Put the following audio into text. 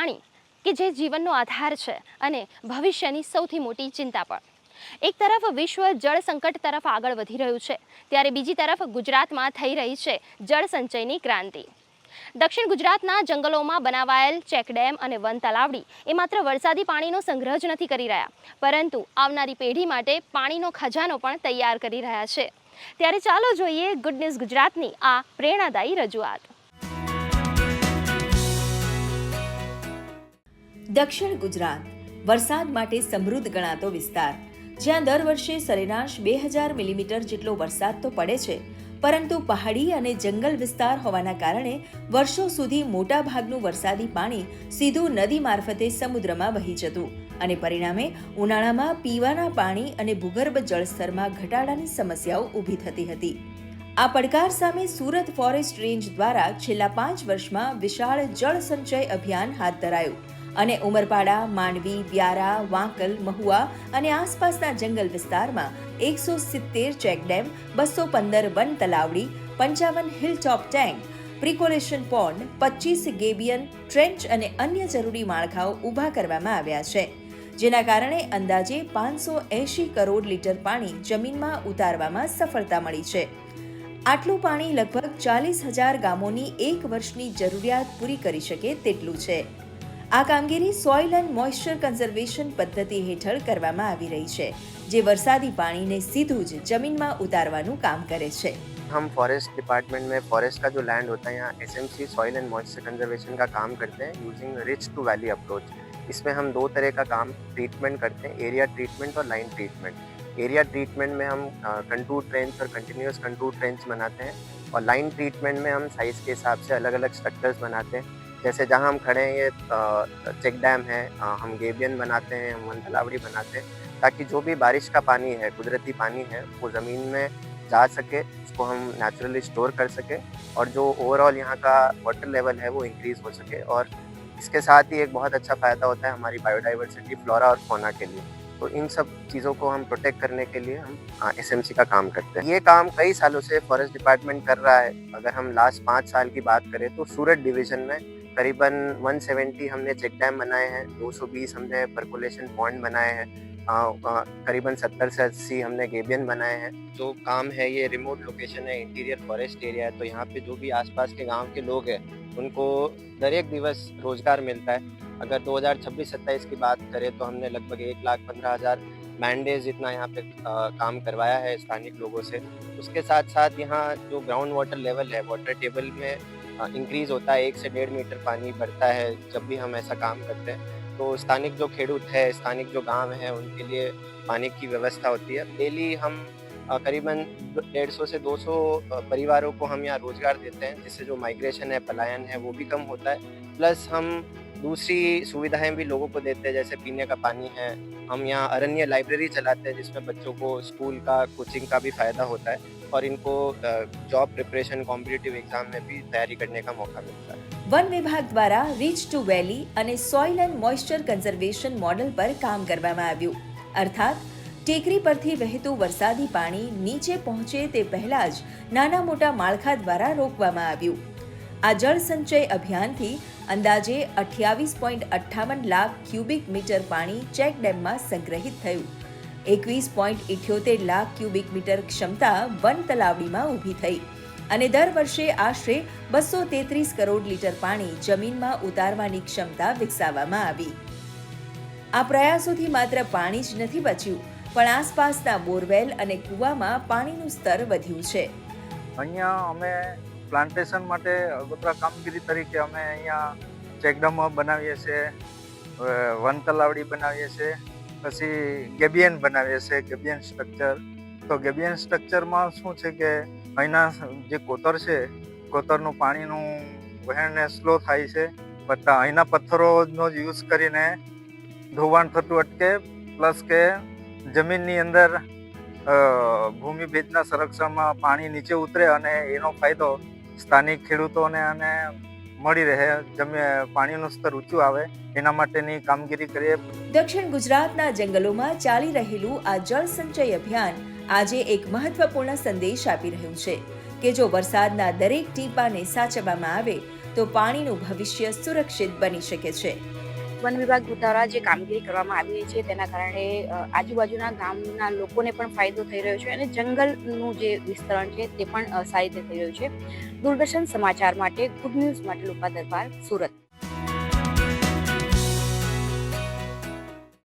પાણી કે જે જીવનનો આધાર છે અને ભવિષ્યની સૌથી મોટી ચિંતા પણ. એક તરફ વિશ્વ જળ સંકટ તરફ આગળ વધી રહ્યું છે, ત્યારે બીજી તરફ ગુજરાતમાં થઈ રહી છે જળ સંચયની ક્રાંતિ. દક્ષિણ ગુજરાતના જંગલોમાં બનાવાયેલ ચેકડેમ અને વન તલાવડી એ માત્ર વરસાદી પાણીનો સંગ્રહ જ નથી કરી રહ્યા, પરંતુ આવનારી પેઢી માટે પાણીનો ખજાનો પણ તૈયાર કરી રહ્યા છે. ત્યારે ચાલો જોઈએ ગુડ ન્યૂઝ ગુજરાતની આ પ્રેરણાદાયી રજૂઆત. દક્ષિણ ગુજરાત વરસાદ માટે સમૃદ્ધ ગણાતો વિસ્તાર, જ્યાં દર વર્ષે સરેરાશ 2000 મિલીમીટર જેટલો વરસાદ તો પડે છે, પરંતુ પહાડી અને જંગલ વિસ્તાર હોવાના કારણે વર્ષો સુધી મોટા ભાગનું વરસાદી પાણી સીધું નદી મારફતે સમુદ્રમાં વહી જતું અને પરિણામે ઉનાળામાં પીવાના પાણી અને ભૂગર્ભ જળસ્તરમાં ઘટાડાની સમસ્યાઓ ઊભી થતી હતી. આ પડકાર સામે સુરત ફોરેસ્ટ રેન્જ દ્વારા છેલ્લા 5 વર્ષમાં વિશાળ જળ સંચય અભિયાન હાથ ધરાયું અને ઉમરપાડા, માંડવી, વ્યારા, વાંકલ, મહુવા અને આસપાસના જંગલ વિસ્તારમાં 170 ચેકડેમ, 215 વન તલાવડી, 55 હિલટોપ ટેન્ક, પ્રિકોલેશન પોન્ડ, 25 ગેબિયન ટ્રેન્ચ અને અન્ય જરૂરી માળખાઓ ઊભા કરવામાં આવ્યા છે, જેના કારણે અંદાજે 580 કરોડ લીટર પાણી જમીનમાં ઉતારવામાં સફળતા મળી છે. આટલું પાણી લગભગ 40,000 ગામોની એક વર્ષની જરૂરિયાત પૂરી કરી શકે તેટલું છે. આ કામગીરી સોઇલ એન્ડ મોઇસ્ચર કન્ઝર્વેશન પદ્ધતિ હેઠળ કરવામાં આવી રહી છે, જે વરસાદી પાણીને સીધું જ જમીનમાં ઉતારવાનું કામ કરે છે. हम फॉरेस्ट डिपार्टमेंट में फॉरेस्ट का जो लैंड होता है यहाँ SMC soil and moisture conservation का काम करते हैं using ridge to valley approach. इसमें हम 2 तरह का काम ट्रीटमेंट करते हैं, एरिया ट्रीटमेंट और लाइन ट्रीटमेंट. एरिया ट्रीटमेंट में हम कंटूर ट्रेंच और कंटिन्यूस कंटूर ट्रेंच बनाते हैं और लाइन ट्रीटमेंट में हम साइज़ के हिसाब से अलग अलग स्ट्रक्चर्स बनाते हैं. जैसे जहाँ हम खड़े हैं ये चेक डैम है, हम गेबियन बनाते हैं, हम वन तलावड़ी बनाते हैं, ताकि जो भी बारिश का पानी है, कुदरती पानी है, वो ज़मीन में जा सके, उसको हम नेचुरली स्टोर कर सके और जो ओवरऑल यहाँ का वाटर लेवल है वो इंक्रीज़ हो सके. और इसके साथ ही एक बहुत अच्छा फ़ायदा होता है हमारी बायोडाइवर्सिटी, फ्लोरा और फौना के लिए. तो इन सब चीज़ों को हम प्रोटेक्ट करने के लिए हम एसएमसी का काम करते हैं. ये काम कई सालों से फॉरेस्ट डिपार्टमेंट कर रहा है. अगर हम लास्ट 5 साल की बात करें तो सूरत डिवीज़न में करीबन 170 हमने चेक डैम बनाए हैं, 220 हमने परकोलेशन पॉइंट बनाए हैं, करीबन 70 से 80 हमने गेबियन बनाए हैं. जो काम है ये रिमोट लोकेशन है, इंटीरियर फॉरेस्ट एरिया है, तो यहाँ पे जो भी आसपास के गांव के लोग हैं उनको दर एक दिवस रोजगार मिलता है. अगर 2026-27 की बात करें तो हमने लगभग 1,15,000 मैन डेज इतना यहाँ पे काम करवाया है स्थानिक लोगों से. उसके साथ साथ यहाँ जो ग्राउंड वाटर लेवल है, वाटर टेबल में इंक्रीज़ होता है, 1 से 1.5 मीटर पानी बढ़ता है जब भी हम ऐसा काम करते हैं. तो स्थानिक जो खेडूत है, स्थानिक जो गांव है, उनके लिए पानी की व्यवस्था होती है. डेली हम करीबन 150 से 200 परिवारों को हम यहाँ रोज़गार देते हैं, जिससे जो माइग्रेशन है, पलायन है, वो भी कम होता है. प्लस हम दूसरी सुविधाएं भी लोगों को देते हैं, जैसे पीने का पानी है. हम यहाँ अरण्य लाइब्रेरी चलाते हैं जिसमें बच्चों को स्कूल का, कोचिंग का भी फ़ायदा होता है और इनको जॉब प्रिपरेशन, कॉम्पिटिटिव एग्जाम में भी तैयारी करने का मौका मिलता है. વન વિભાગ દ્વારા રીચ ટુ વેલી અને soil and moisture conservation model પર કામ કરવામાં આવ્યું, અર્થાત ટેકરી પરથી વહેતું વરસાદી પાણી નીચે પહોંચે તે પહેલા જ નાના મોટા માળખા દ્વારા રોકવામાં આવ્યું. આ જળ સંચય અભિયાનથી અંદાજે 28.58 લાખ ક્યુબિક મીટર પાણી ચેક ડેમમાં સંગ્રહિત થયું. 21.78 લાખ ક્યુબિક મીટર ક્ષમતા વન તલાવડીમાં ઊભી થઈ અને દર વર્ષે આશરે 233 કરોડ લીટર પાણી જમીનમાં ઉતારવાની ક્ષમતા વિકસાવવામાં આવી. આ પ્રયાસોથી માત્ર પાણી જ નથી બચ્યું, પણ આસપાસના બોરવેલ અને કૂવામાં પાણીનું સ્તર વધ્યું છે. અહીંયા અમે પ્લાન્ટેશન માટે અગોતરા કામગીરી તરીકે અમે અહીંયા ચેકડેમો બનાવીએ છીએ, વન તલાવડી બનાવીએ છીએ, પછી ગેબિયન બનાવીએ છીએ, ગેબિયન સ્ટ્રક્ચર. તો ગેબિયન સ્ટ્રક્ચરમાં શું છે કે અહીંના જે કોતર છે, કોતરનું પાણીનું વહેણને સ્લો થાય છે, પણ અહીંના પથ્થરોનો જ યુઝ કરીને ધોવાણ થતું અટકે, પ્લસ કે જમીનની અંદર ભૂમિ ભેજના સંરક્ષણમાં પાણી નીચે ઉતરે અને એનો ફાયદો સ્થાનિક ખેડૂતોને અને મળી રહે, પાણીનું સ્તર ઊંચું આવે, એના માટેની કામગીરી કરીએ. દક્ષિણ ગુજરાતના જંગલોમાં ચાલી રહેલું આ જળ સંચય અભિયાન આજે એક મહત્વપૂર્ણ સંદેશ આપી રહ્યું છે કે જો વરસાદના દરેક ટીપાને સાચવવામાં આવે તો પાણીનું ભવિષ્ય સુરક્ષિત બની શકે છે. વન વિભાગ દ્વારા જે કામગીરી કરવામાં આવી રહી છે તેના કારણે આજુબાજુના ગામના લોકોને પણ ફાયદો થઈ રહ્યો છે અને જંગલનું જે વિસ્તરણ છે તે પણ સારી રીતે થઈ રહ્યું છે. દૂરદર્શન સમાચાર માટે ગુડ ન્યૂઝ માટે રૂપા દરબાર, સુરત.